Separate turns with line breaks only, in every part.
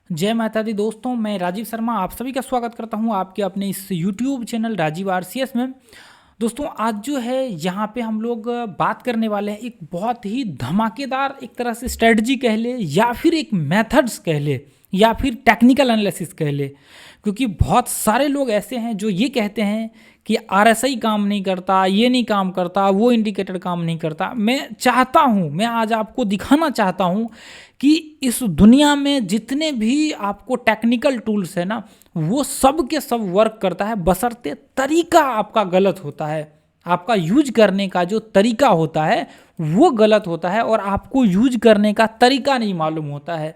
जय माता दी दोस्तों, मैं राजीव शर्मा आप सभी का स्वागत करता हूं आपके अपने इस यूट्यूब चैनल राजीव आरसीएस में। दोस्तों आज जो है यहाँ पे हम लोग बात करने वाले हैं एक बहुत ही धमाकेदार एक तरह से स्ट्रेटजी कह ले या फिर एक मेथड्स कह ले या फिर टेक्निकल एनालिसिस कह ले। क्योंकि बहुत सारे लोग ऐसे हैं जो ये कहते हैं कि आरएसआई काम नहीं करता, ये नहीं काम करता, वो इंडिकेटर काम नहीं करता। मैं आज आपको दिखाना चाहता हूँ कि इस दुनिया में जितने भी आपको टेक्निकल टूल्स है ना, वो सब के सब वर्क करता है, बशर्ते तरीका आपका गलत होता है। आपका यूज करने का जो तरीका होता है वो गलत होता है और आपको यूज करने का तरीका नहीं मालूम होता है।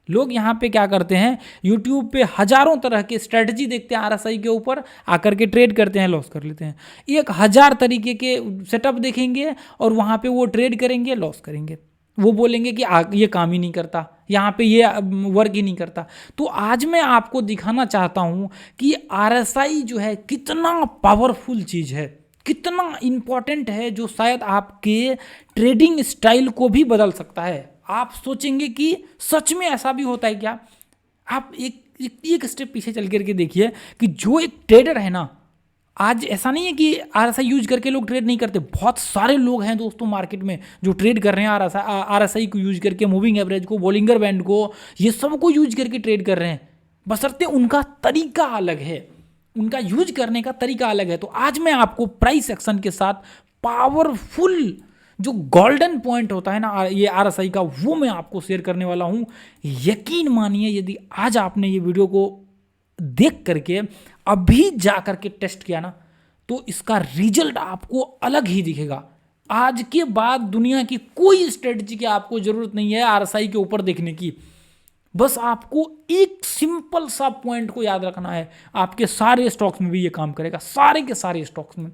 लोग यहाँ पे क्या करते हैं, यूट्यूब पे हजारों तरह के स्ट्रेटजी देखते हैं, आरएसआई के ऊपर आकर के ट्रेड करते हैं, लॉस कर लेते हैं। 1000 तरीके के सेटअप देखेंगे और वहाँ पे वो ट्रेड करेंगे, लॉस करेंगे। वो बोलेंगे कि ये काम ही नहीं करता, यहाँ पे ये वर्क ही नहीं करता। तो आज मैं आपको दिखाना चाहता हूँ कि आरएसआई जो है कितना पावरफुल चीज़ है, कितना इम्पॉर्टेंट है, जो शायद आपके ट्रेडिंग स्टाइल को भी बदल सकता है। आप सोचेंगे कि सच में ऐसा भी होता है क्या? आप एक स्टेप पीछे चल करके देखिए कि जो एक ट्रेडर है ना, आज ऐसा नहीं है कि आरएसआई यूज करके लोग ट्रेड नहीं करते। बहुत सारे लोग हैं दोस्तों मार्केट में जो ट्रेड कर रहे हैं आरएसआई को यूज करके, मूविंग एवरेज को, बॉलिंगर बैंड को, ये सब को यूज करके ट्रेड कर रहे हैं, बशर्ते उनका तरीका अलग है, उनका यूज करने का तरीका अलग है। तो आज मैं आपको प्राइस एक्शन के साथ पावरफुल जो गोल्डन पॉइंट होता है ना ये आरएसआई का, वो मैं आपको शेयर करने वाला हूं। यकीन मानिए, यदि आज आपने ये वीडियो को देख करके अभी जा करके टेस्ट किया ना, तो इसका रिजल्ट आपको अलग ही दिखेगा। आज के बाद दुनिया की कोई स्ट्रेटजी की आपको जरूरत नहीं है आरएसआई के ऊपर देखने की। बस आपको एक सिंपल सा पॉइंट को याद रखना है, आपके सारे स्टॉक्स में भी ये काम करेगा, सारे के सारे स्टॉक्स में।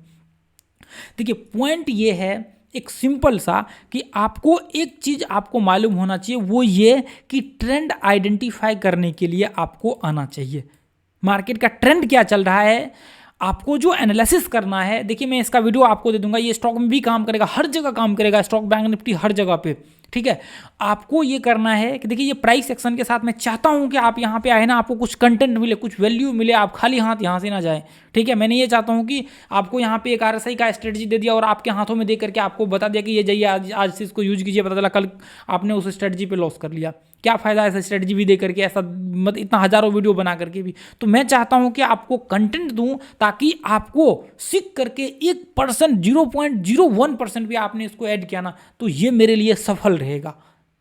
देखिए पॉइंट ये है एक सिंपल सा कि आपको एक चीज आपको मालूम होना चाहिए, वो ये कि ट्रेंड आइडेंटिफाई करने के लिए आपको आना चाहिए। मार्केट का ट्रेंड क्या चल रहा है, आपको जो एनालिसिस करना है। देखिए मैं इसका वीडियो आपको दे दूंगा, ये स्टॉक में भी काम करेगा, हर जगह काम करेगा, स्टॉक बैंक निफ्टी हर जगह पे, ठीक है। आपको ये करना है कि देखिए ये प्राइस एक्शन के साथ मैं चाहता हूं कि आप यहाँ पे आए ना, आपको कुछ कंटेंट मिले, कुछ वैल्यू मिले, आप खाली हाथ यहाँ से ना जाए, ठीक है। मैंने ये चाहता हूँ कि आपको यहाँ पे एक आरएसआई का स्ट्रेटजी दे दिया और आपके हाथों में दे करके आपको बता दिया कि ये जाइए आज से इसको यूज कीजिए, पता चला कल आपने उस स्ट्रेटजी पे लॉस कर लिया। क्या फायदा ऐसा स्ट्रेटजी भी दे करके, ऐसा मत इतना हजारों वीडियो बना करके भी। तो मैं चाहता हूं कि आपको कंटेंट दूं ताकि आपको सीख करके 1%, 0.01% भी आपने इसको ऐड किया ना, तो ये मेरे लिए सफल रहेगा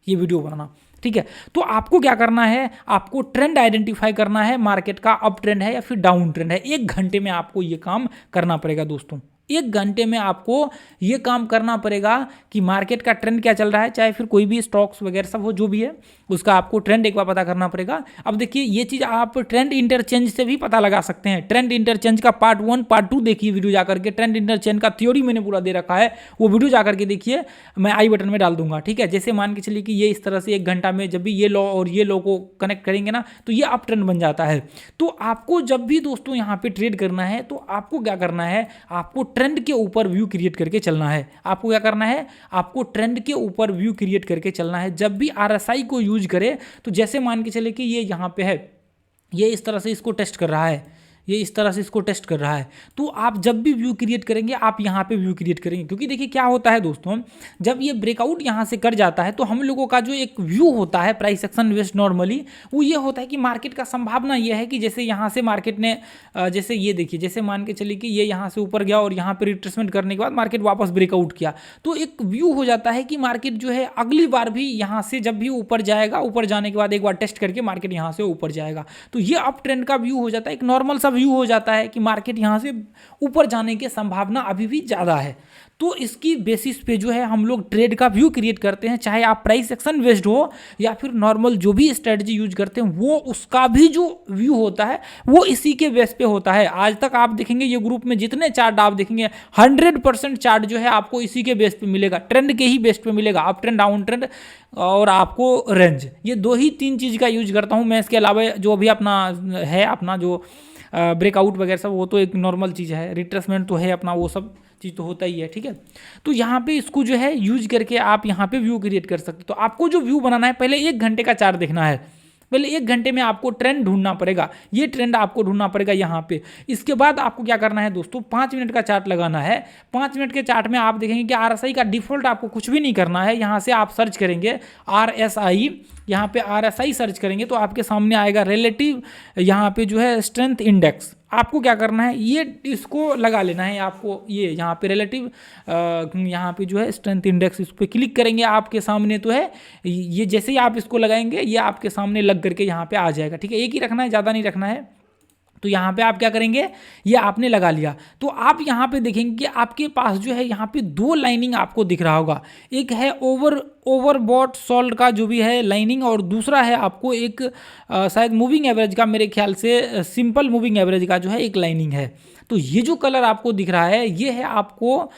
ये वीडियो बनाना, ठीक है। तो आपको क्या करना है, आपको ट्रेंड आइडेंटिफाई करना है, मार्केट का अप ट्रेंड है या फिर डाउन ट्रेंड है। 1 घंटे में आपको ये काम करना पड़ेगा दोस्तों। 1 घंटे में आपको ये काम करना पड़ेगा कि मार्केट का ट्रेंड क्या चल रहा है, चाहे फिर कोई भी स्टॉक्स वगैरह सब हो, जो भी है उसका आपको ट्रेंड एक बार पता करना पड़ेगा। अब देखिए ये चीज़ आप ट्रेंड इंटरचेंज से भी पता लगा सकते हैं। ट्रेंड इंटरचेंज का पार्ट 1 पार्ट 2 देखिए वीडियो जाकर के, ट्रेंड इंटरचेंज का थ्योरी मैंने पूरा दे रखा है, वो वीडियो जाकर के देखिए, मैं आई बटन में डाल दूंगा, ठीक है। जैसे मान के चलिए कि ये इस तरह से 1 घंटा में जब भी ये लॉ और ये लॉ को कनेक्ट करेंगे ना, तो ये अप ट्रेंड बन जाता है। तो आपको जब भी दोस्तों यहाँ पे ट्रेड करना है, तो आपको क्या करना है, आपको ट्रेंड के ऊपर व्यू क्रिएट करके चलना है। आपको क्या करना है, आपको ट्रेंड के ऊपर व्यू क्रिएट करके चलना है। जब भी आरएसआई को यूज करे, तो जैसे मान के चले कि ये यहाँ पे है, ये इस तरह से इसको टेस्ट कर रहा है, ये इस तरह से इसको टेस्ट कर रहा है, तो आप जब भी व्यू क्रिएट करेंगे, आप यहाँ पे व्यू क्रिएट करेंगे। क्योंकि देखिए क्या होता है दोस्तों, जब ये ब्रेकआउट यहाँ से कर जाता है, तो हम लोगों का जो एक व्यू होता है प्राइस एक्शन बेस्ड नॉर्मली, वो ये होता है कि मार्केट का संभावना ये है कि जैसे यहाँ से मार्केट ने जैसे ये देखिए, जैसे मान के चलिए कि ये यहाँ से ऊपर गया और यहाँ पर रिट्रेसमेंट करने के बाद मार्केट वापस ब्रेकआउट किया, तो एक व्यू हो जाता है कि मार्केट जो है अगली बार भी यहाँ से जब भी ऊपर जाएगा, ऊपर जाने के बाद एक बार टेस्ट करके मार्केट यहाँ से ऊपर जाएगा, तो ये अप ट्रेंड का व्यू हो जाता है, एक नॉर्मल सा व्यू हो जाता है कि मार्केट यहाँ से ऊपर जाने की संभावना अभी भी ज़्यादा है। तो इसकी बेसिस पे जो है हम लोग ट्रेड का व्यू क्रिएट करते हैं, चाहे आप प्राइस एक्शन बेस्ड हो या फिर नॉर्मल जो भी स्ट्रेटजी यूज करते हैं, वो उसका भी जो व्यू होता है वो इसी के बेस पे होता है। आज तक आप देखेंगे ये ग्रुप में जितने चार्ट आप देखेंगे, 100% चार्ट जो है आपको इसी के बेस पे मिलेगा, ट्रेंड के ही बेस पे मिलेगा, अप ट्रेंड, डाउन ट्रेंड और आपको रेंज। ये 2 ही 3 चीज़ का यूज करता हूँ मैं। इसके अलावा जो भी अपना है, अपना जो ब्रेकआउट वगैरह सब, वो तो एक नॉर्मल चीज़ है, रिट्रेसमेंट तो है अपना, वो सब चीज़ तो होता ही है, ठीक है। तो यहाँ पे इसको जो है यूज करके आप यहाँ पे व्यू क्रिएट कर सकते हो। तो आपको जो व्यू बनाना है, पहले 1 घंटे का चार्ट देखना है, पहले 1 घंटे में आपको ट्रेंड ढूंढना पड़ेगा, ये ट्रेंड आपको ढूंढना पड़ेगा यहाँ पे। इसके बाद आपको क्या करना है दोस्तों, 5 मिनट का चार्ट लगाना है। 5 मिनट के चार्ट में आप देखेंगे कि RSI का डिफॉल्ट आपको कुछ भी नहीं करना है। यहाँ से आप सर्च करेंगे RSI, यहाँ पे RSI सर्च करेंगे तो आपके सामने आएगा रिलेटिव यहाँ पे जो है स्ट्रेंथ इंडेक्स। आपको क्या करना है, ये इसको लगा लेना है आपको, ये यहाँ पे रिलेटिव यहाँ पे जो है स्ट्रेंथ इंडेक्स, इस पर क्लिक करेंगे आपके सामने तो है ये। जैसे ही आप इसको लगाएंगे ये आपके सामने लग करके यहाँ पे आ जाएगा, ठीक है। एक ही रखना है, ज़्यादा नहीं रखना है। तो यहाँ पे आप क्या करेंगे, ये आपने लगा लिया तो आप यहाँ पे देखेंगे कि आपके पास जो है यहाँ पे 2 लाइनिंग आपको दिख रहा होगा। एक है ओवरबॉट सोल्ड का जो भी है लाइनिंग, और दूसरा है आपको एक शायद मूविंग एवरेज का, मेरे ख्याल से सिंपल मूविंग एवरेज का जो है एक लाइनिंग है। तो ये जो कलर आपको दिख रहा है ये है आपको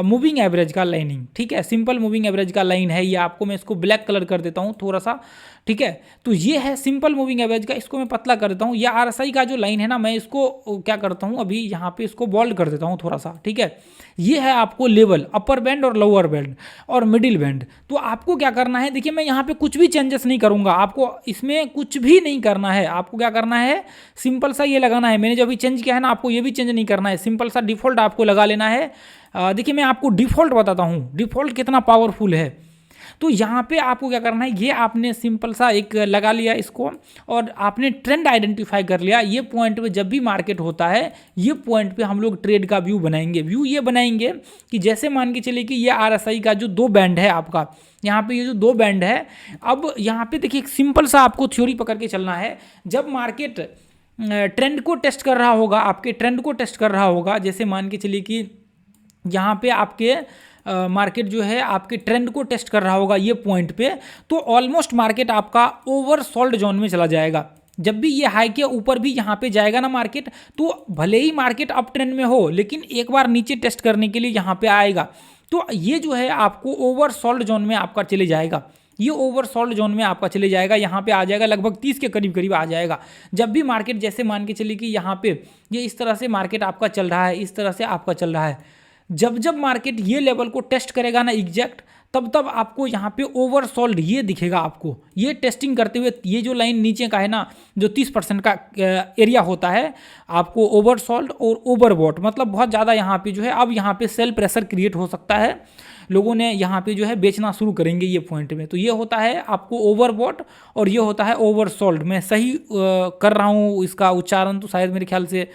मूविंग एवरेज का लाइनिंग, ठीक है। सिंपल मूविंग एवरेज का लाइन है ये आपको, मैं इसको ब्लैक कलर कर देता हूँ थोड़ा सा, ठीक है। तो ये है सिंपल मूविंग एवरेज का, इसको मैं पतला कर देता हूँ। ये RSI का जो लाइन है ना, मैं इसको क्या करता हूँ अभी यहाँ पे इसको बोल्ड कर देता हूँ थोड़ा सा, ठीक है। ये है आपको लेवल, अपर बैंड और लोअर बैंड और मिडिल बैंड। तो आपको क्या करना है, देखिए मैं यहाँ पे कुछ भी चेंजेस नहीं करूँगा, आपको इसमें कुछ भी नहीं करना है। आपको क्या करना है, सिंपल सा ये लगाना है। मैंने जो अभी चेंज किया है ना, आपको ये भी चेंज नहीं करना है, सिंपल सा डिफ़ॉल्ट आपको लगा लेना है। देखिए मैं आपको डिफ़ॉल्ट बताता हूँ, डिफ़ॉल्ट कितना पावरफुल है। तो यहाँ पे आपको क्या करना है, ये आपने सिंपल सा एक लगा लिया इसको, और आपने ट्रेंड आइडेंटिफाई कर लिया। ये पॉइंट पे जब भी मार्केट होता है, ये पॉइंट पे हम लोग ट्रेड का व्यू बनाएंगे। व्यू ये बनाएंगे कि जैसे मान के चलिए कि ये RSI का जो 2 बैंड है आपका, यहाँ पे ये जो 2 बैंड है, अब यहाँ पे देखिए एक सिंपल सा आपको थ्योरी पकड़ के चलना है। जब मार्केट ट्रेंड को टेस्ट कर रहा होगा, आपके ट्रेंड को टेस्ट कर रहा होगा, जैसे मान के चलिए कि यहाँ पे आपके मार्केट जो है आपके ट्रेंड को टेस्ट कर रहा होगा ये पॉइंट पे, तो ऑलमोस्ट मार्केट आपका ओवरसोल्ड जोन में चला जाएगा। जब भी ये हाई के ऊपर भी यहाँ पे जाएगा ना मार्केट, तो भले ही मार्केट अप ट्रेंड में हो, लेकिन एक बार नीचे टेस्ट करने के लिए यहाँ पे आएगा, तो ये जो है आपको ओवरसोल्ड जोन में आपका चले जाएगा। ये ओवरसोल्ड जोन में आपका चले जाएगा, यहाँ पे आ जाएगा, लगभग 30 के करीब करीब आ जाएगा। जब भी मार्केट जैसे मान के चलिए कि यहाँ पे ये इस तरह से मार्केट आपका चल रहा है, इस तरह से आपका चल रहा है, जब जब मार्केट ये लेवल को टेस्ट करेगा ना एग्जैक्ट, तब तब आपको यहाँ पे ओवरसोल्ड ये दिखेगा आपको। ये टेस्टिंग करते हुए ये जो लाइन नीचे का है ना, जो 30% का एरिया होता है, आपको ओवरसोल्ड और ओवरबॉट, मतलब बहुत ज़्यादा यहाँ पे जो है अब यहाँ पे सेल प्रेशर क्रिएट हो सकता है, लोगों ने यहाँ पे जो है बेचना शुरू करेंगे ये पॉइंट में। तो ये होता है आपको ओवरबॉट और ये होता है ओवरसोल्ड। मैं सही कर रहा हूँ इसका उच्चारण, तो शायद मेरे ख्याल से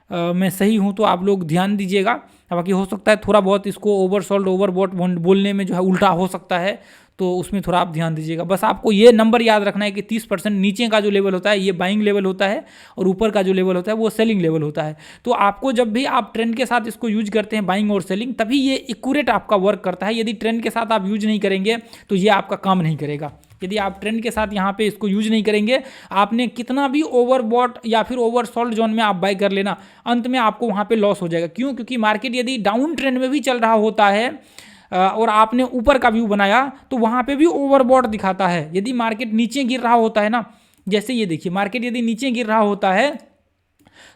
मैं सही हूँ, तो आप लोग ध्यान दीजिएगा। बाकी हो सकता है थोड़ा बहुत इसको ओवरसोल्ड ओवरबॉट बोलने में जो है उल्टा हो सकता है, तो उसमें थोड़ा आप ध्यान दीजिएगा। बस आपको ये नंबर याद रखना है कि 30% नीचे का जो लेवल होता है ये बाइंग लेवल होता है, और ऊपर का जो लेवल होता है वो सेलिंग लेवल होता है। तो आपको जब भी आप ट्रेंड के साथ इसको यूज करते हैं, बाइंग और सेलिंग, तभी ये एक्यूरेट आपका वर्क करता है। यदि ट्रेंड के साथ आप यूज नहीं करेंगे तो ये आपका काम नहीं करेगा। यदि आप ट्रेंड के साथ यहाँ पे इसको यूज नहीं करेंगे, आपने कितना भी ओवरबॉट या फिर ओवरसोल्ड जोन में आप बाय कर लेना, अंत में आपको वहाँ पे लॉस हो जाएगा। क्यों? क्योंकि मार्केट यदि डाउन ट्रेंड में भी चल रहा होता है और आपने ऊपर का व्यू बनाया, तो वहाँ पे भी ओवरबॉट दिखाता है। यदि मार्केट नीचे गिर रहा होता है ना, जैसे ये देखिए मार्केट यदि नीचे गिर रहा होता है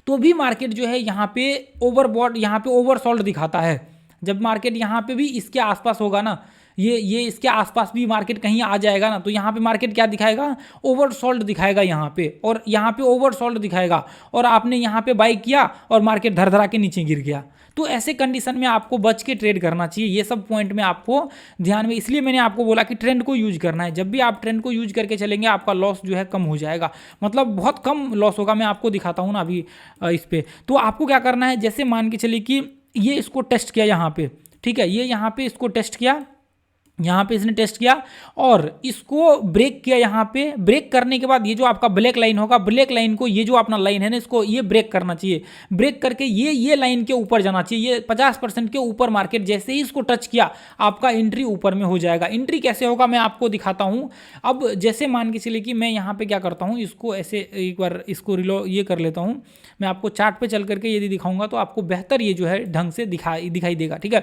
तो भी मार्केट जो है यहाँ पे ओवरबॉट, यहाँ पे ओवरसोल्ड दिखाता है। जब मार्केट यहाँ पे भी इसके आसपास होगा ना, ये इसके आसपास भी मार्केट कहीं आ जाएगा ना, तो यहाँ पे मार्केट क्या दिखाएगा, ओवरसोल्ड दिखाएगा यहाँ पे, और यहाँ पे ओवरसोल्ड दिखाएगा, और आपने यहाँ पे बाई किया और मार्केट धर के नीचे गिर गया। तो ऐसे कंडीशन में आपको बच के ट्रेड करना चाहिए। ये सब पॉइंट में आपको ध्यान में, इसलिए मैंने आपको बोला कि ट्रेंड को यूज करना है। जब भी आप ट्रेंड को यूज करके चलेंगे, आपका लॉस जो है कम हो जाएगा, मतलब बहुत कम लॉस होगा। मैं आपको दिखाता हूँ ना अभी इस पर। तो आपको क्या करना है, जैसे मान के चलिए कि ये इसको टेस्ट किया यहाँ पे, ठीक है, ये यहाँ पे इसको टेस्ट किया, यहाँ पे इसने टेस्ट किया और इसको ब्रेक किया। यहाँ पे ब्रेक करने के बाद ये जो आपका ब्लैक लाइन होगा, ब्लैक लाइन को, ये जो अपना लाइन है ना, इसको ये ब्रेक करना चाहिए। ब्रेक करके ये लाइन के ऊपर जाना चाहिए। ये 50% के ऊपर मार्केट जैसे ही इसको टच किया, आपका एंट्री ऊपर में हो जाएगा। एंट्री कैसे होगा मैं आपको दिखाता हूँ। अब जैसे मान के चलिए कि मैं यहाँ पे क्या करता हूँ, इसको ऐसे एक बार इसको ये कर लेता हूँ। मैं आपको चार्ट पे चल करके यदि दिखाऊंगा तो आपको बेहतर ये जो है ढंग से दिखाई देगा, ठीक है।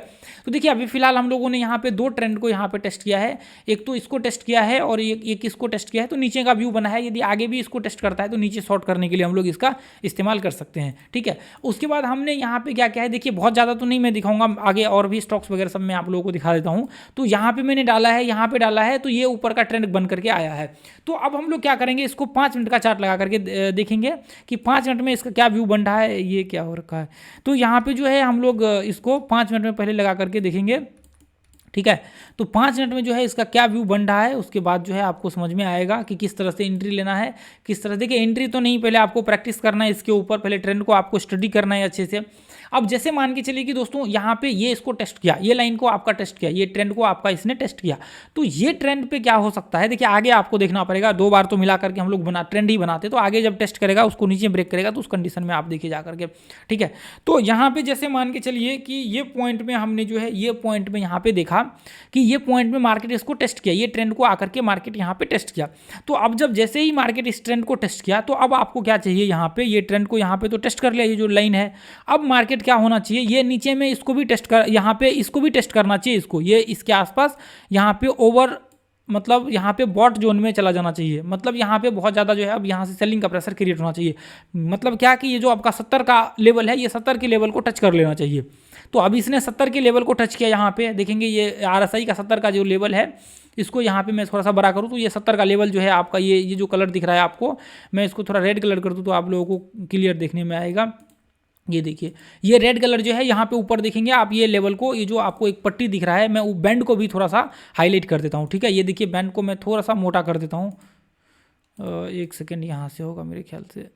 तो देखिए अभी फिलहाल हम लोगों ने यहाँ पे 2 ट्रेंड को यहाँ यहाँ पे टेस्ट किया है, एक तो इसको टेस्ट किया है और एक इसको टेस्ट किया है, तो नीचे का व्यू बना है। यदि आगे भी इसको टेस्ट करता है तो नीचे शॉर्ट करने के लिए हम लोग इसका इस्तेमाल कर सकते हैं, ठीक है। उसके बाद हमने यहाँ पे क्या क्या है, देखिए बहुत ज़्यादा तो नहीं मैं दिखाऊंगा, आगे और भी स्टॉक्स वगैरह सब मैं आप लोगों को दिखा देता हूँ। तो यहाँ पे मैंने डाला है, यहाँ पे डाला है, तो ये ऊपर का ट्रेंड बन करके आया है। तो अब हम लोग क्या करेंगे, इसको 5 मिनट का चार्ट लगा करके देखेंगे कि 5 मिनट में इसका क्या व्यू बन रहा है। ये क्या हो रखा है, तो यहाँ पे जो है हम लोग इसको 5 मिनट में पहले लगा करके देखेंगे, ठीक है। तो 5 मिनट में जो है इसका क्या व्यू बन रहा है, उसके बाद जो है आपको समझ में आएगा कि किस तरह से एंट्री लेना है, किस तरह। देखिए एंट्री तो नहीं, पहले आपको प्रैक्टिस करना है इसके ऊपर, पहले ट्रेंड को आपको स्टडी करना है अच्छे से। अब जैसे मान के चलिए कि दोस्तों यहाँ पे ये इसको टेस्ट किया, ये लाइन को आपका टेस्ट किया, ये ट्रेंड को आपका इसने टेस्ट किया, तो ये ट्रेंड पे क्या हो सकता है, देखिए आगे आपको देखना पड़ेगा। 2 बार तो मिला करके हम लोग ट्रेंड ही बनाते, तो आगे जब टेस्ट करेगा उसको नीचे ब्रेक करेगा तो उस कंडीशन में आप देखिए जा करके, ठीक है। तो यहाँ पे जैसे मान के चलिए कि ये पॉइंट में हमने जो है, ये पॉइंट में यहाँ पे देखा कि ये पॉइंट में मार्केट इसको टेस्ट किया, ये ट्रेंड को आकर के मार्केट यहाँ पे टेस्ट किया। तो अब जब जैसे ही मार्केट इस ट्रेंड को टेस्ट किया, तो अब आपको क्या चाहिए, यहाँ पे ये ट्रेंड को यहाँ पे तो टेस्ट कर लिया, ये जो लाइन है। अब मार्केट क्या होना चाहिए, ये नीचे में इसको भी टेस्ट कर, यहाँ पे इसको भी टेस्ट करना चाहिए, इसको ये इसके आसपास यहाँ पे ओवर, मतलब यहाँ पे बॉट जोन में चला जाना चाहिए। मतलब यहाँ पे बहुत ज़्यादा जो है अब यहाँ से सेलिंग का प्रेशर क्रिएट होना चाहिए। मतलब क्या कि ये जो आपका 70 का लेवल है, ये 70 के लेवल को टच कर लेना चाहिए। तो अब इसने 70 के लेवल को टच किया, यहाँ पे देखेंगे ये RSI का 70 का जो लेवल है, इसको यहाँ पे मैं थोड़ा सा बड़ा करूँ तो ये 70 का लेवल जो है आपका, ये जो कलर दिख रहा है आपको, मैं इसको थोड़ा रेड कलर कर दूँ तो आप लोगों को क्लियर देखने में आएगा। ये देखिए ये रेड कलर जो है यहाँ पे ऊपर देखेंगे आप, ये लेवल को, ये जो आपको एक पट्टी दिख रहा है, मैं वो बैंड को भी थोड़ा सा हाईलाइट कर देता हूँ, ठीक है। ये देखिए बैंड को मैं थोड़ा सा मोटा कर देता हूँ। एक सेकेंड, यहाँ से होगा मेरे ख्याल से,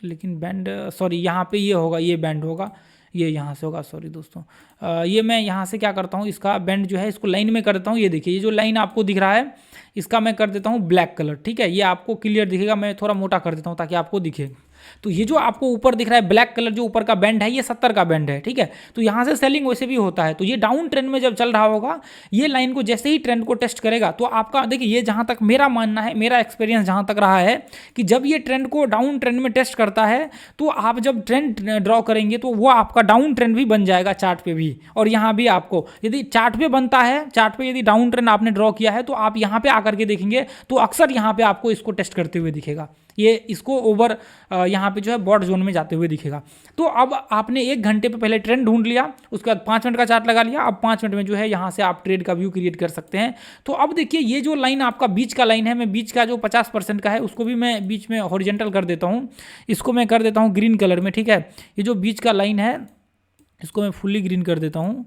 लेकिन बैंड सॉरी यहाँ पे ये होगा, ये बैंड होगा, ये यहाँ से होगा, सॉरी दोस्तों। ये मैं यहाँ से क्या करता हूँ, इसका बैंड जो है इसको लाइन में कर देता हूँ। ये देखिए ये जो लाइन आपको दिख रहा है, इसका मैं कर देता हूँ ब्लैक कलर, ठीक है। ये आपको क्लियर दिखेगा, मैं थोड़ा मोटा कर देता हूँ ताकि आपको दिखे। तो ये जो आपको ऊपर दिख रहा है ब्लैक कलर, जो ऊपर का बैंड है, ये 70 का बैंड है, ठीक है। तो यहाँ से सेलिंग वैसे भी होता है। तो ये डाउन ट्रेंड में जब चल रहा होगा, ये लाइन को जैसे ही ट्रेंड को टेस्ट करेगा, तो आपका देखिए, ये जहाँ तक मेरा मानना है, मेरा एक्सपीरियंस जहाँ तक रहा है कि जब ये ट्रेंड को डाउन ट्रेंड में टेस्ट करता है, तो आप जब ट्रेंड ड्रॉ करेंगे तो वो आपका डाउन ट्रेंड भी बन जाएगा चार्ट पे भी। और यहाँ भी आपको यदि चार्ट पे बनता है, चार्ट पे यदि डाउन ट्रेंड आपने ड्रॉ किया है, तो आप यहाँ पे आकर के देखेंगे तो अक्सर यहाँ पे आपको इसको टेस्ट करते हुए दिखेगा, ये इसको ओवर यहाँ पे जो है बॉट जोन में जाते हुए दिखेगा। तो अब आपने 1 घंटे पे पहले ट्रेंड ढूंढ लिया, उसके बाद 5 मिनट का चार्ट लगा लिया। अब 5 मिनट में जो है यहाँ से आप ट्रेड का व्यू क्रिएट कर सकते हैं। तो अब देखिए ये जो लाइन आपका बीच का लाइन है, मैं बीच का जो 50% का है उसको भी मैं बीच में हॉरिजॉन्टल कर देता हूँ, इसको मैं कर देता हूँ ग्रीन कलर में, ठीक है। ये जो बीच का लाइन है इसको मैं फुल्ली ग्रीन कर देता हूँ।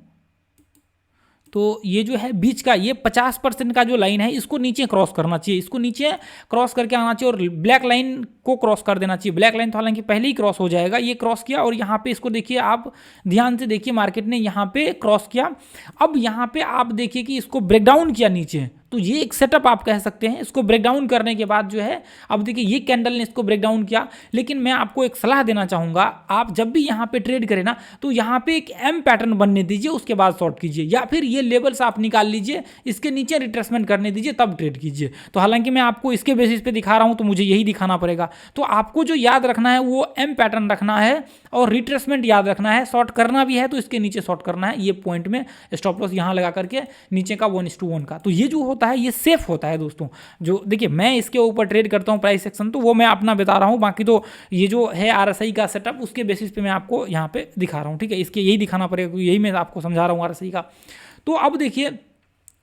तो ये जो है बीच का, ये 50% का जो लाइन है, इसको नीचे क्रॉस करना चाहिए, इसको नीचे क्रॉस करके आना चाहिए और ब्लैक लाइन को क्रॉस कर देना चाहिए। ब्लैक लाइन तो हालांकि पहले ही क्रॉस हो जाएगा, ये क्रॉस किया और यहाँ पे इसको देखिए, आप ध्यान से देखिए, मार्केट ने यहाँ पे क्रॉस किया। अब यहाँ पे आप देखिए कि इसको ब्रेकडाउन किया नीचे, तो ये एक सेटअप आप कह सकते हैं। इसको ब्रेकडाउन करने के बाद जो है, अब देखिए ये कैंडल ने इसको ब्रेकडाउन किया। लेकिन मैं आपको एक सलाह देना चाहूँगा, आप जब भी यहाँ पे ट्रेड करें ना, तो यहाँ पे एक एम पैटर्न बनने दीजिए, उसके बाद शॉर्ट कीजिए, या फिर ये लेवल्स आप निकाल लीजिए, इसके नीचे रिट्रेसमेंट करने दीजिए, तब ट्रेड कीजिए। तो हालांकि मैं आपको इसके बेसिस पे दिखा रहा हूँ, तो मुझे यही दिखाना पड़ेगा। तो आपको जो याद रखना है वो एम पैटर्न रखना है और रिट्रेसमेंट याद रखना है। शॉर्ट करना भी है तो इसके नीचे शॉर्ट करना है, ये पॉइंट में स्टॉप लॉस यहाँ लगा करके नीचे का 1:1 का। तो ये जो होता है ये सेफ होता है दोस्तों। जो देखिए मैं इसके ऊपर ट्रेड करता हूँ प्राइस सेक्शन, तो वो मैं अपना बता रहा हूँ, बाकी तो ये जो है RSI का सेटअप, उसके बेसिस पे मैं आपको यहाँ पे दिखा रहा हूँ, ठीक है। इसके यही दिखाना पड़ेगा क्योंकि यही मैं आपको समझा रहा हूँ RSI का। तो अब देखिए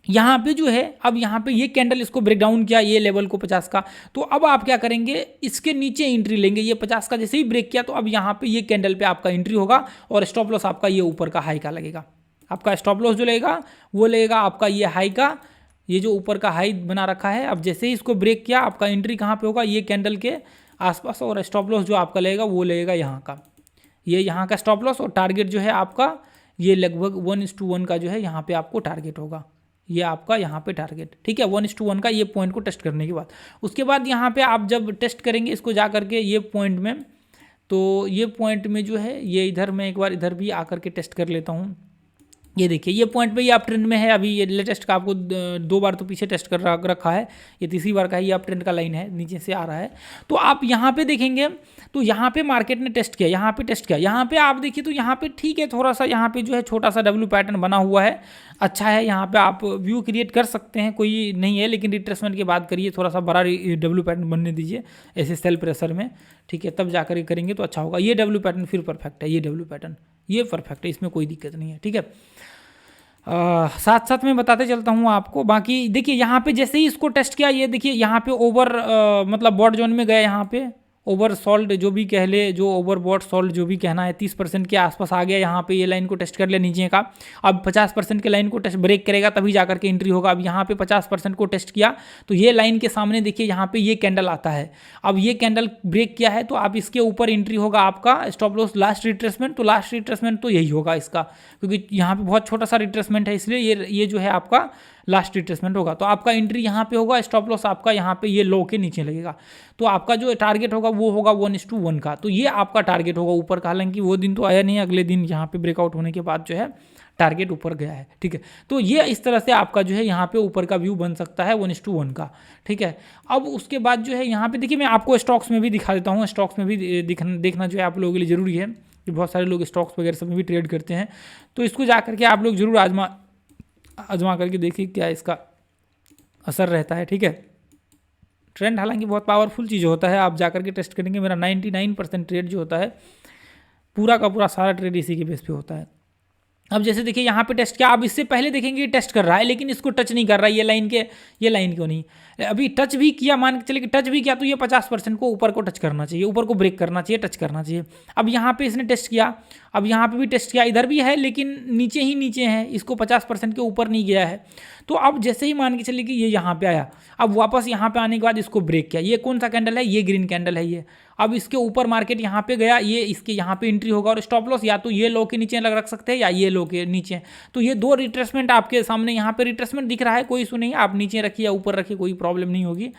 यहाँ पे जो है, अब यहाँ पे ये कैंडल इसको ब्रेक डाउन किया, ये लेवल को 50 का। तो अब आप क्या करेंगे, इसके नीचे एंट्री लेंगे। ये 50 का जैसे ही ब्रेक किया, तो अब यहाँ पे ये कैंडल पे आपका एंट्री होगा और स्टॉप लॉस आपका ये ऊपर का हाई का लगेगा। आपका स्टॉप लॉस जो लगेगा वो लगेगा आपका ये हाई का, ये जो ऊपर का हाई बना रखा है। अब जैसे ही इसको ब्रेक किया, आपका एंट्री कहाँ पे होगा, ये कैंडल के आसपास, और स्टॉप लॉस जो आपका लगेगा वो लगेगा यहाँ का, ये यहाँ का स्टॉप लॉस। और टारगेट जो है आपका ये लगभग 1:1 का जो है यहाँ पे आपको टारगेट होगा, ये आपका यहाँ पे टारगेट, ठीक है, 1:1 का। ये पॉइंट को टेस्ट करने के बाद, उसके बाद यहाँ पे आप जब टेस्ट करेंगे इसको जा करके ये पॉइंट में, तो ये पॉइंट में जो है ये इधर मैं एक बार इधर भी आकर के टेस्ट कर लेता हूँ। ये देखिए ये पॉइंट पे ये अप ट्रेंड में है, अभी ये लेटेस्ट का आपको 2 बार तो पीछे टेस्ट कर रखा है, ये तीसरी बार का है, ये अप ट्रेंड का लाइन है, नीचे से आ रहा है। तो आप यहाँ पे देखेंगे तो यहाँ पे मार्केट ने टेस्ट किया, यहाँ पे टेस्ट किया, यहाँ पे आप देखिए तो यहाँ पे ठीक है, थोड़ा सा यहाँ पे जो है छोटा सा डब्ल्यू पैटर्न बना हुआ है, अच्छा है, यहाँ पे आप व्यू क्रिएट कर सकते हैं, कोई नहीं है, लेकिन रिट्रेसमेंट की बात करिए, थोड़ा सा बड़ा डब्ल्यू पैटर्न बनने दीजिए ऐसे सेल प्रेशर में, ठीक है, तब जाकर करेंगे तो अच्छा होगा। ये डब्ल्यू पैटर्न फिर परफेक्ट है, ये डब्ल्यू पैटर्न ये परफेक्ट है, इसमें कोई दिक्कत नहीं है, ठीक है। साथ साथ में बताते चलता हूँ आपको। बाकी देखिए यहाँ पे जैसे ही इसको टेस्ट किया, ये देखिए यहाँ पे ओवर मतलब बॉट जोन में गए, यहाँ पे ओवर सॉल्ट जो भी कह ले, जो ओवर बॉट सॉल्ट जो भी कहना है, 30% के आसपास आ गया, यहाँ पे ये लाइन को टेस्ट कर लिया नीचे का। अब 50% के लाइन को टेस्ट ब्रेक करेगा तभी जाकर के एंट्री होगा। अब यहाँ पे 50% को टेस्ट किया तो ये लाइन के सामने देखिए यहाँ पे ये कैंडल आता है, अब ये कैंडल ब्रेक किया है तो आप इसके ऊपर एंट्री होगा आपका। स्टॉप लॉस लास्ट रिट्रेसमेंट, तो लास्ट रिट्रेसमेंट तो यही होगा इसका, क्योंकि यहाँ पे बहुत छोटा सा रिट्रेसमेंट है, इसलिए ये जो है आपका लास्ट रिट्रेसमेंट होगा। तो आपका एंट्री यहाँ पे होगा, स्टॉप लॉस आपका यहाँ पे ये लो के नीचे लगेगा, तो आपका जो टारगेट होगा वो होगा 1:1 का। तो ये आपका टारगेट होगा ऊपर का, हालांकि वो दिन तो आया नहीं, अगले दिन यहाँ पे ब्रेकआउट होने के बाद जो है टारगेट ऊपर गया है, ठीक है। तो ये इस तरह से आपका जो है यहाँ पे ऊपर का व्यू बन सकता है 1:1 का, ठीक है। अब उसके बाद जो है यहाँ पे देखिए मैं आपको स्टॉक्स में भी दिखा देता हूँ, स्टॉक्स में भी देखना जो है आप लोगों के लिए ज़रूरी है, कि बहुत सारे लोग स्टॉक्स वगैरह सब में भी ट्रेड करते हैं, तो इसको जा करके आप लोग जरूर आजमा करके देखिए क्या इसका असर रहता है, ठीक है। ट्रेंड हालांकि बहुत पावरफुल चीज़ होता है, आप जाकर के टेस्ट करेंगे, मेरा 99% ट्रेड जो होता है पूरा का पूरा सारा ट्रेड इसी के बेस पे होता है। अब जैसे देखिए यहाँ पे टेस्ट किया, अब इससे पहले देखेंगे टेस्ट कर रहा है लेकिन इसको टच नहीं कर रहा है, ये लाइन क्यों नहीं, अभी टच भी किया, मान के चले कि टच भी किया तो ये 50% को ऊपर को टच करना चाहिए, ऊपर को ब्रेक करना चाहिए, टच करना चाहिए। अब यहाँ पे इसने टेस्ट किया, अब यहाँ पे भी टेस्ट किया, इधर भी है लेकिन नीचे ही नीचे है, इसको 50% के ऊपर नहीं गया है। तो अब जैसे ही मान के चले कि ये यहाँ पे आया, अब वापस यहाँ पे आने के बाद इसको ब्रेक किया, ये कौन सा कैंडल है, ये ग्रीन कैंडल है ये। अब इसके ऊपर मार्केट यहाँ पे गया, ये इसके यहाँ पे एंट्री होगा, और स्टॉप लॉस या तो ये लो के नीचे रख सकते हैं या ये लो के नीचे। तो ये दो रिट्रेसमेंट आपके सामने, यहाँ पे रिट्रेसमेंट दिख रहा है, कोई इशू नहीं, आप नीचे रखिए या ऊपर रखिए, कोई प्रॉब्लम नहीं होगी।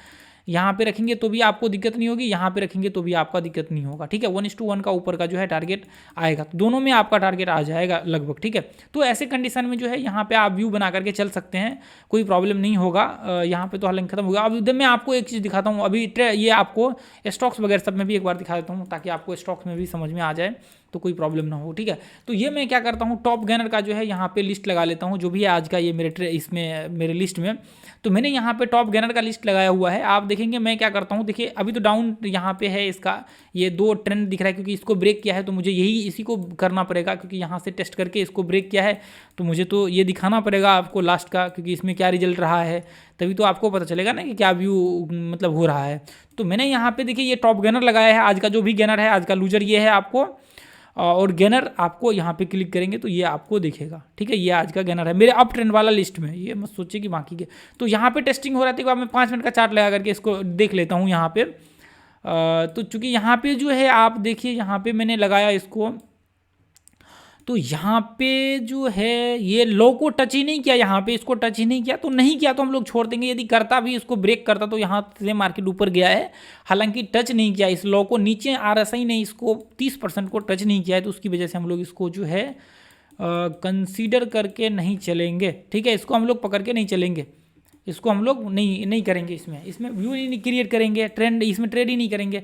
यहाँ पे रखेंगे तो भी आपको दिक्कत नहीं होगी, यहाँ पे रखेंगे तो भी आपका दिक्कत नहीं होगा, ठीक है। 1:1 का ऊपर का जो है टारगेट आएगा, तो दोनों में आपका टारगेट आ जाएगा लगभग, ठीक है। तो ऐसे कंडीशन में जो है यहाँ पे आप व्यू बना करके चल सकते हैं, कोई प्रॉब्लम नहीं होगा। यहाँ पे तो हालांकि खत्म होगा। अब इधर मैं आपको एक चीज़ दिखाता हूँ, अभी ये आपको स्टॉक्स वगैरह सब में भी एक बार दिखा देता हूँ, ताकि आपको स्टॉक्स में भी समझ में आ जाए, तो कोई प्रॉब्लम ना हो, ठीक है। तो ये मैं क्या करता हूँ, टॉप गेनर का जो है यहाँ पे लिस्ट लगा लेता हूँ, जो भी है आज का ये इसमें मेरे लिस्ट में। तो मैंने यहाँ पे टॉप गेनर का लिस्ट लगाया हुआ है, आप देखेंगे मैं क्या करता हूँ, देखिए अभी तो डाउन यहाँ पे है इसका, ये 2 ट्रेंड दिख रहा है, क्योंकि इसको ब्रेक किया है तो मुझे इसी को करना पड़ेगा, क्योंकि यहाँ से टेस्ट करके इसको ब्रेक किया है तो मुझे तो ये दिखाना पड़ेगा आपको लास्ट का, क्योंकि इसमें क्या रिजल्ट रहा है, तभी तो आपको पता चलेगा ना कि क्या व्यू मतलब हो रहा है। तो मैंने यहाँ पे देखिए ये टॉप गेनर लगाया है, आज का जो भी गेनर है, आज का लूजर ये है आपको, और गेनर आपको यहाँ पे क्लिक करेंगे तो ये आपको दिखेगा, ठीक है। ये आज का गेनर है मेरे अप ट्रेंड वाला लिस्ट में, ये मत सोचिए कि बाकी के। तो यहाँ पे टेस्टिंग हो रहा है, तो मैं 5 मिनट का चार्ट लगा करके इसको देख लेता हूँ यहाँ पे। तो चूंकि यहाँ पे जो है आप देखिए, यहाँ पे मैंने लगाया इसको, तो यहाँ पे जो है ये लो को टच ही नहीं किया, यहाँ पे इसको टच ही नहीं किया, तो नहीं किया तो हम लोग छोड़ देंगे। यदि करता भी, इसको ब्रेक करता, तो यहाँ से मार्केट ऊपर गया है, हालांकि टच नहीं किया इस लो को, नीचे RSI ने इसको 30% को टच नहीं किया है, तो उसकी वजह से हम लोग इसको जो है कंसीडर करके नहीं चलेंगे, ठीक है। इसको हम लोग पकड़ के नहीं चलेंगे, इसको हम लोग नहीं करेंगे, इसमें व्यू नहीं क्रिएट करेंगे, ट्रेंड इसमें ट्रेड ही नहीं करेंगे।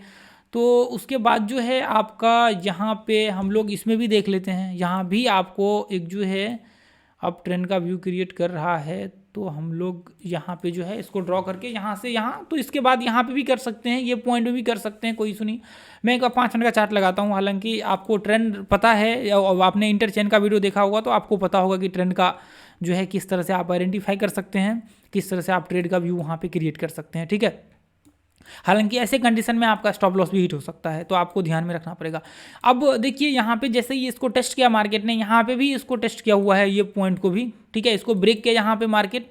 तो उसके बाद जो है आपका यहाँ पे हम लोग इसमें भी देख लेते हैं, यहाँ भी आपको एक जो है अब ट्रेंड का व्यू क्रिएट कर रहा है, तो हम लोग यहाँ पे जो है इसको ड्रॉ करके यहाँ से यहाँ, तो इसके बाद यहाँ पे भी कर सकते हैं, ये पॉइंट में भी कर सकते हैं, कोई इशू नहीं। मैं एक 5 मिनट का चार्ट लगाता हूँ, हालांकि आपको ट्रेंड पता है, आपने इंटरचेन का वीडियो देखा होगा तो आपको पता होगा कि ट्रेंड का जो है किस तरह से आप आइडेंटिफाई कर सकते हैं, किस तरह से आप ट्रेड का व्यू वहाँ पे क्रिएट कर सकते हैं, ठीक है। हालांकि ऐसे कंडीशन में आपका स्टॉप लॉस भी हिट हो सकता है, तो आपको ध्यान में रखना पड़ेगा। अब देखिए यहाँ पे जैसे ही इसको टेस्ट किया मार्केट ने, यहाँ पे भी इसको टेस्ट किया हुआ है, ये पॉइंट को भी, ठीक है। इसको ब्रेक किया, यहाँ पे मार्केट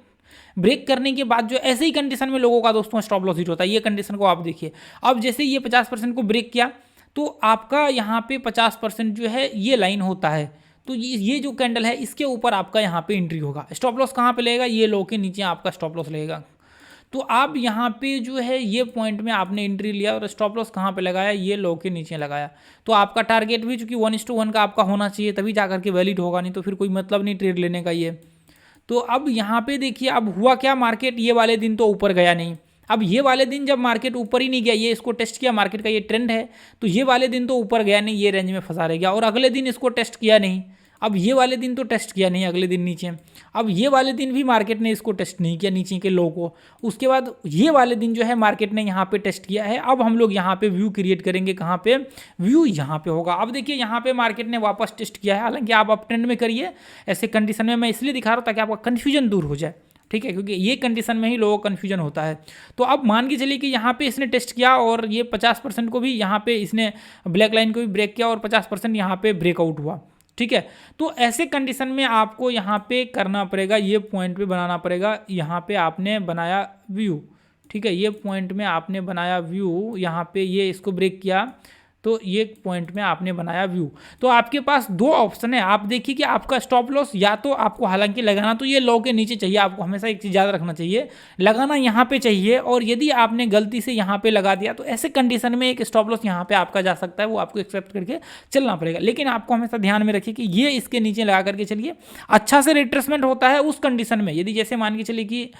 ब्रेक करने के बाद जो ऐसे ही कंडीशन में लोगों का दोस्तों स्टॉप लॉस हिट होता है, ये कंडीशन को आप देखिए। अब जैसे ये 50% को ब्रेक किया, तो आपका यहाँ पे 50% जो है ये लाइन होता है, तो ये जो कैंडल है इसके ऊपर आपका यहाँ पे एंट्री होगा। स्टॉप लॉस कहाँ पे लगेगा, ये लो के नीचे आपका स्टॉप लॉस लगेगा। तो आप यहाँ पे जो है ये पॉइंट में आपने एंट्री लिया और स्टॉप लॉस कहाँ पे लगाया, ये लो के नीचे लगाया। तो आपका टारगेट भी चूंकि 1:1 का आपका होना चाहिए, तभी जाकर के वैलिड होगा, नहीं तो फिर कोई मतलब नहीं ट्रेड लेने का ये। तो अब यहाँ पे देखिए अब हुआ क्या, मार्केट ये वाले दिन तो ऊपर गया नहीं। अब ये वाले दिन जब मार्केट ऊपर ही नहीं गया, ये इसको टेस्ट किया, मार्केट का ये ट्रेंड है, तो ये वाले दिन तो ऊपर गया नहीं, ये रेंज में फंसा रह गया। और अगले दिन इसको टेस्ट किया नहीं, अब ये वाले दिन तो टेस्ट किया नहीं, अगले दिन नीचे। अब ये वाले दिन भी मार्केट ने इसको टेस्ट नहीं किया नीचे के लो को। उसके बाद ये वाले दिन जो है मार्केट ने यहाँ पे टेस्ट किया है। अब हम लोग यहाँ पे व्यू क्रिएट करेंगे, कहाँ पे, व्यू यहाँ पे होगा। अब देखिए यहाँ पे मार्केट ने वापस टेस्ट किया है, हालांकि आप अप ट्रेंड में करिए ऐसे कंडीशन में, मैं इसलिए दिखा रहा हूँ ताकि आपका कन्फ्यूजन दूर हो जाए, ठीक है, क्योंकि ये कंडीशन में ही लोगों को कन्फ्यूजन होता है। तो अब मान के चलिए कि यहाँ पे इसने टेस्ट किया और ये 50% को भी यहाँ पे इसने ब्लैक लाइन को भी ब्रेक किया और 50% यहाँ पे ब्रेकआउट हुआ, ठीक है। तो ऐसे कंडीशन में आपको यहाँ पे करना पड़ेगा, ये पॉइंट पे बनाना पड़ेगा, यहाँ पे आपने बनाया व्यू, ठीक है, ये पॉइंट में आपने बनाया व्यू, यहाँ पे ये इसको ब्रेक किया, तो ये पॉइंट में आपने बनाया व्यू। तो आपके पास दो ऑप्शन है, आप देखिए कि आपका स्टॉप लॉस या तो आपको, हालांकि लगाना तो ये लो के नीचे चाहिए, आपको हमेशा एक चीज़ याद रखना चाहिए, लगाना यहाँ पे चाहिए। और यदि आपने गलती से यहाँ पे लगा दिया तो ऐसे कंडीशन में एक स्टॉप लॉस यहाँ पे आपका जा सकता है, वो आपको एक्सेप्ट करके चलना पड़ेगा। लेकिन आपको हमेशा ध्यान में रखिए कि ये इसके नीचे लगा करके चलिए, अच्छा से रिट्रेसमेंट होता है उस कंडीशन में, यदि जैसे मान के चलिए कि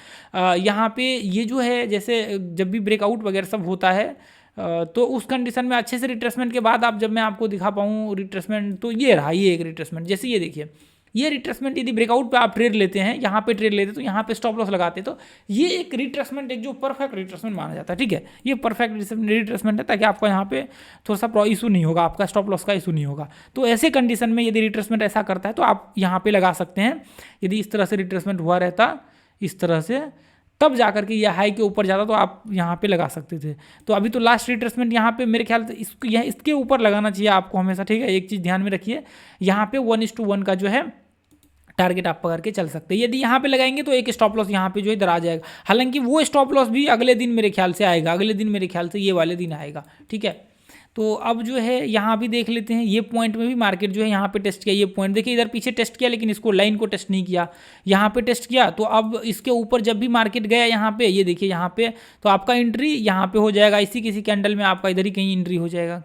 यहाँ पे ये जो है, जैसे जब भी ब्रेकआउट वगैरह सब होता है, तो उस कंडीशन में अच्छे से रिट्रेसमेंट के बाद आप, जब मैं आपको दिखा पाऊँ रिट्रेसमेंट, तो ये रहा, ये एक रिट्रेसमेंट, जैसे ये देखिए, ये रिट्रेसमेंट यदि ब्रेकआउट पे आप ट्रेड लेते हैं, यहाँ पे ट्रेड लेते तो यहाँ पे स्टॉप लॉस लगाते, तो ये एक रिट्रेसमेंट, एक जो परफेक्ट रिट्रेसमेंट माना जाता है, ठीक है, ये परफेक्ट रिट्रेसमेंट है, ताकि आपका यहाँ पे थोड़ा सा इशू नहीं होगा, आपका स्टॉप लॉस का इशू नहीं होगा। तो ऐसे कंडीशन में यदि रिट्रेसमेंट ऐसा करता है तो आप यहाँ पे लगा सकते हैं। यदि इस तरह से रिट्रेसमेंट हुआ रहता, इस तरह से, तब जाकर के यह हाई के ऊपर जाता, तो आप यहाँ पे लगा सकते थे। तो अभी तो लास्ट रिट्रेसमेंट यहाँ पे मेरे ख्याल से इसके ऊपर लगाना चाहिए आपको हमेशा, ठीक है। एक चीज़ ध्यान में रखिए, यहाँ पे 1:1 का जो है टारगेट आप पकड़ के चल सकते हैं। यदि यहाँ पे लगाएंगे तो एक स्टॉप लॉस यहाँ पे जो इधर आ जाएगा, हालांकि वो स्टॉप लॉस भी अगले दिन मेरे ख्याल से आएगा, अगले दिन मेरे ख्याल से ये वाले दिन आएगा, ठीक है। तो अब जो है यहाँ भी देख लेते हैं, ये पॉइंट में भी मार्केट जो है यहाँ पे टेस्ट किया, ये पॉइंट देखिए इधर पीछे टेस्ट किया, लेकिन इसको लाइन को टेस्ट नहीं किया, यहाँ पे टेस्ट किया। तो अब इसके ऊपर जब भी मार्केट गया यहाँ पे, ये देखिए यहाँ पे, तो आपका एंट्री यहाँ पे हो जाएगा, इसी किसी कैंडल में आपका इधर ही कहीं एंट्री हो जाएगा।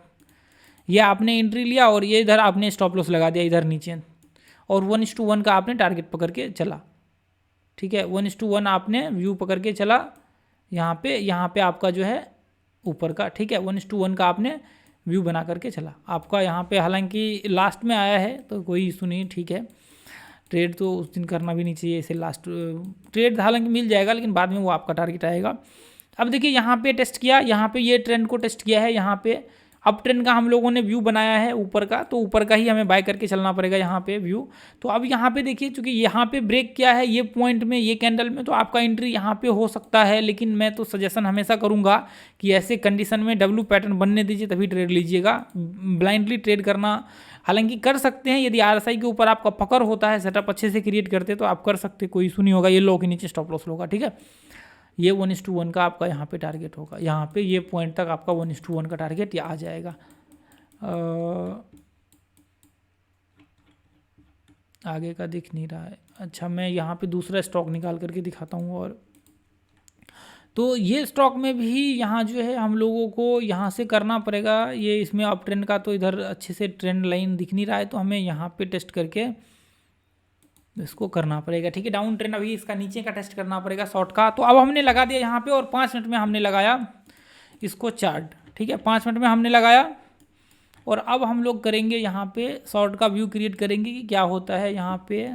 ये आपने एंट्री लिया और ये इधर आपने स्टॉप लॉस लगा दिया इधर नीचे, और 1:1 का आपने टारगेट पकड़ के चला, ठीक है, 1:1 आपने व्यू पकड़ के चला यहाँ पे आपका जो है ऊपर का, ठीक है, 1:1 का आपने व्यू बना करके चला आपका यहाँ पे। हालांकि लास्ट में आया है तो कोई इशू नहीं, ठीक है, ट्रेड तो उस दिन करना भी नहीं चाहिए, इसे लास्ट ट्रेड हालांकि मिल जाएगा, लेकिन बाद में वो आपका टारगेट आएगा। अब देखिए यहाँ पे टेस्ट किया, यहाँ पे ये ट्रेंड को टेस्ट किया है, यहाँ पे अप ट्रेंड का हम लोगों ने व्यू बनाया है ऊपर का, तो ऊपर का ही हमें बाय करके चलना पड़ेगा यहाँ पे व्यू। तो अब यहाँ पे देखिए, चूंकि यहाँ पे ब्रेक किया है ये पॉइंट में, ये कैंडल में, तो आपका एंट्री यहाँ पे हो सकता है, लेकिन मैं तो सजेशन हमेशा करूँगा कि ऐसे कंडीशन में डब्ल्यू पैटर्न बनने दीजिए, तभी ट्रेड लीजिएगा। ब्लाइंडली ट्रेड करना हालांकि कर सकते हैं, यदि RSI के ऊपर आपका पकड़ होता है, सेटअप अच्छे से क्रिएट करते तो आप कर सकते, कोई इशू नहीं होगा। ये लो के नीचे स्टॉप लॉस होगा, ठीक है। ये 1:1 का आपका यहाँ पे टारगेट होगा, यहाँ पे ये पॉइंट तक आपका 1:1 का टारगेट ये आ जाएगा। आगे का दिख नहीं रहा है, अच्छा मैं यहाँ पे दूसरा स्टॉक निकाल करके दिखाता हूँ। और तो ये स्टॉक में भी यहाँ जो है हम लोगों को यहाँ से करना पड़ेगा, ये इसमें अप ट्रेंड का तो इधर अच्छे से ट्रेंड लाइन दिख नहीं रहा है, तो हमें यहाँ पे टेस्ट करके इसको करना पड़ेगा, ठीक है। डाउन ट्रेंड अभी इसका नीचे का टेस्ट करना पड़ेगा शॉर्ट का। तो अब हमने लगा दिया यहाँ पे, और 5 मिनट में हमने लगाया इसको चार्ट, ठीक है, 5 मिनट में हमने लगाया। और अब हम लोग करेंगे यहाँ पे शॉर्ट का व्यू क्रिएट करेंगे कि क्या होता है यहाँ पे।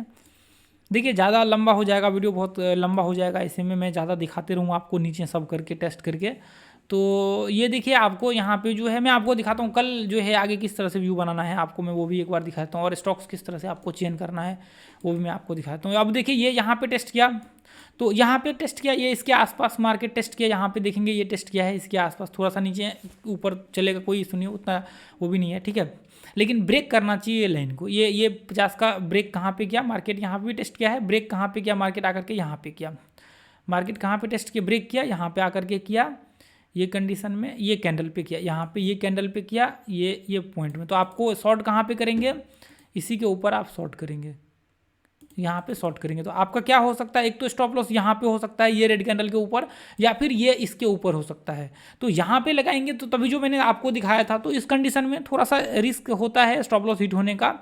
देखिए ज़्यादा लंबा हो जाएगा वीडियो, बहुत लंबा हो जाएगा, ऐसे में मैं ज़्यादा दिखाते रहूँगा आपको नीचे सब करके टेस्ट करके। तो ये देखिए आपको यहाँ पे जो है मैं आपको दिखाता हूँ कल जो है आगे किस तरह से व्यू बनाना है आपको, मैं वो भी एक बार दिखाता हूँ, और स्टॉक्स किस तरह से आपको चेंज करना है वो भी मैं आपको दिखाता हूँ। अब देखिए ये यहाँ पे टेस्ट किया, तो यहाँ पे टेस्ट किया, ये इसके आसपास मार्केट टेस्ट किया, यहाँ पे देखेंगे ये टेस्ट किया है इसके आसपास, थोड़ा सा नीचे ऊपर चलेगा, कोई इशू नहीं, उतना वो भी नहीं है, ठीक है। लेकिन ब्रेक करना चाहिए लाइन को, ये 50 का ब्रेक कहाँ पे किया मार्केट, यहाँ पे भी टेस्ट किया है, ब्रेक कहाँ पे किया मार्केट आकर के यहाँ पे किया, मार्केट कहाँ पे टेस्ट किया, ब्रेक किया यहाँ पे आकर के किया, ये कंडीशन में ये कैंडल पे किया, यहाँ पे ये कैंडल पे किया, ये पॉइंट में। तो आपको शॉर्ट कहाँ पे करेंगे, इसी के ऊपर आप शॉर्ट करेंगे, यहाँ पे शॉर्ट करेंगे तो आपका क्या हो सकता है, एक तो स्टॉप लॉस यहाँ पे हो सकता है ये रेड कैंडल के ऊपर, या फिर ये इसके ऊपर हो सकता है। तो यहाँ पे लगाएंगे तो तभी जो मैंने आपको दिखाया था, तो इस कंडीशन में थोड़ा सा रिस्क होता है स्टॉप लॉस हिट होने का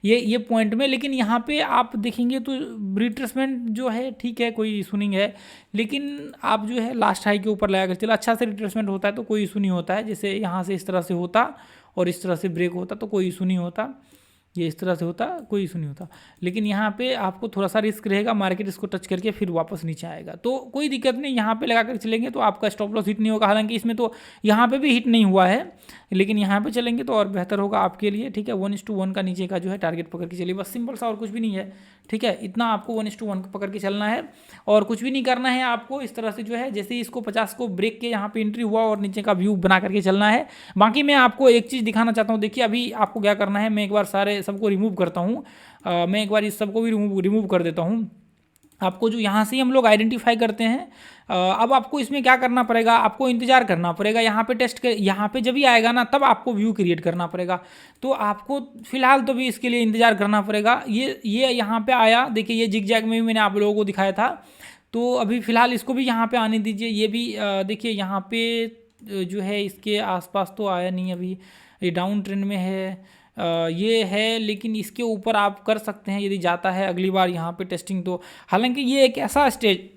ये पॉइंट में। लेकिन यहाँ पे आप देखेंगे तो रिट्रेसमेंट जो है ठीक है, कोई इशू नहीं है। लेकिन आप जो है लास्ट हाई के ऊपर लगा कर चलो, अच्छा से रिट्रेसमेंट होता है तो कोई इशू नहीं होता है। जैसे यहाँ से इस तरह से होता और इस तरह से ब्रेक होता तो कोई इशू नहीं होता, ये इस तरह से होता कोई इशू नहीं होता। लेकिन यहाँ पे आपको थोड़ा सा रिस्क रहेगा, मार्केट इसको टच करके फिर वापस नीचे आएगा तो कोई दिक्कत नहीं, यहाँ पे लगा कर चलेंगे तो आपका स्टॉप लॉस हिट नहीं होगा। हालांकि इसमें तो यहाँ पे भी हिट नहीं हुआ है, लेकिन यहाँ पे चलेंगे तो और बेहतर होगा आपके लिए। ठीक है, 1:1 का नीचे का जो है टारगेट पकड़ के चलिए, बस सिंपल सा, और कुछ भी नहीं है। ठीक है, इतना आपको 1:1 पकड़ के चलना है और कुछ भी नहीं करना है आपको। इस तरह से जो है जैसे ही इसको 50 को ब्रेक के यहाँ पे एंट्री हुआ और नीचे का व्यू बना करके चलना है। बाकी मैं आपको एक चीज़ दिखाना चाहता हूँ, देखिए अभी आपको क्या करना है, मैं एक बार सारे सबको रिमूव करता हूँ। मैं एक बार इस सबको भी रिमूव कर देता हूँ। आपको जो यहाँ से ही हम लोग आइडेंटिफाई करते हैं, अब आपको इसमें क्या करना पड़ेगा, आपको इंतजार करना पड़ेगा। यहाँ पे टेस्ट कर, यहाँ पे जब भी आएगा ना तब आपको व्यू क्रिएट करना पड़ेगा। तो आपको फिलहाल तो भी इसके लिए इंतजार करना पड़ेगा। ये यहाँ पे आया, देखिए ये जिग जैग में भी मैंने आप लोगों को दिखाया था। तो अभी फिलहाल इसको भी यहाँ पे आने दीजिए। ये भी देखिए यहाँ पे जो है इसके आसपास तो आया नहीं अभी, ये डाउन ट्रेंड में है। ये है, लेकिन इसके ऊपर आप कर सकते हैं यदि जाता है अगली बार यहाँ पे टेस्टिंग तो। हालांकि ये एक ऐसा स्टेज,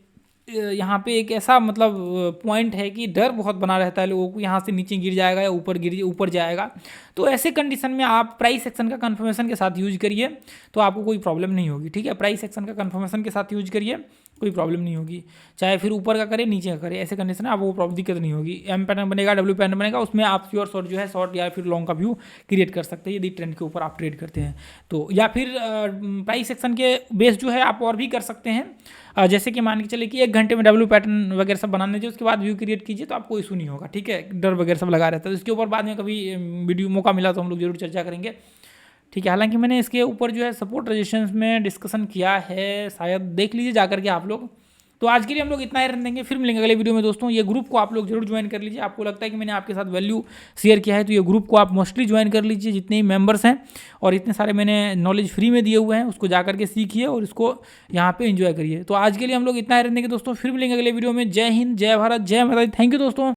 यहाँ पे एक ऐसा मतलब पॉइंट है कि डर बहुत बना रहता है लोगों को, यहाँ से नीचे गिर जाएगा या ऊपर जाएगा। तो ऐसे कंडीशन में आप प्राइस एक्शन का कंफर्मेशन के साथ यूज करिए तो आपको कोई प्रॉब्लम नहीं होगी। ठीक है, प्राइस एक्शन का कंफर्मेशन के साथ यूज करिए, कोई प्रॉब्लम नहीं होगी। चाहे फिर ऊपर का करे नीचे का करे, ऐसे कंडीशन में आपको दिक्कत नहीं होगी। एम पैटर्न बनेगा, डब्ल्यू पैटर्न बनेगा, उसमें आप प्योर शॉर्ट जो है शॉर्ट या फिर लॉन्ग का व्यू क्रिएट कर सकते हैं यदि ट्रेंड के ऊपर आप ट्रेड करते हैं तो। या फिर प्राइस एक्शन के बेस जो है आप और भी कर सकते हैं। जैसे कि मान के चले कि 1 घंटे में डब्ल्यू पैटर्न वगैरह सब बनाने दीजिए, उसके बाद व्यू क्रिएट कीजिए तो आपको इशू नहीं होगा। ठीक है, डर वगैरह सब लगा रहता है तो इसके ऊपर बाद में कभी वीडियो मौका मिला तो हम लोग जरूर चर्चा करेंगे। ठीक है, हालांकि मैंने इसके ऊपर जो है सपोर्ट रेजिस्टेंस में डिस्कशन किया है, शायद देख लीजिए जाकर के आप लोग। तो आज के लिए हम लोग इतना ही रन देंगे, फिर मिलेंगे अगले वीडियो में दोस्तों। ये ग्रुप को आप लोग जरूर ज्वाइन कर लीजिए। आपको लगता है कि मैंने आपके साथ वैल्यू शेयर किया है तो ये ग्रुप को आप मोस्टली ज्वाइन कर लीजिए, जितने ही मेंबर्स हैं। और इतने सारे मैंने नॉलेज फ्री में दिए हुए हैं, उसको जा करके सीखिए और इसको यहाँ पे एंजॉय करिए। तो आज के लिए हम लोग इतना ही रन देंगे दोस्तों, फिर मिलेंगे अगले वीडियो में। जय हिंद, जय भारत, जय माता दी। थैंक यू दोस्तों।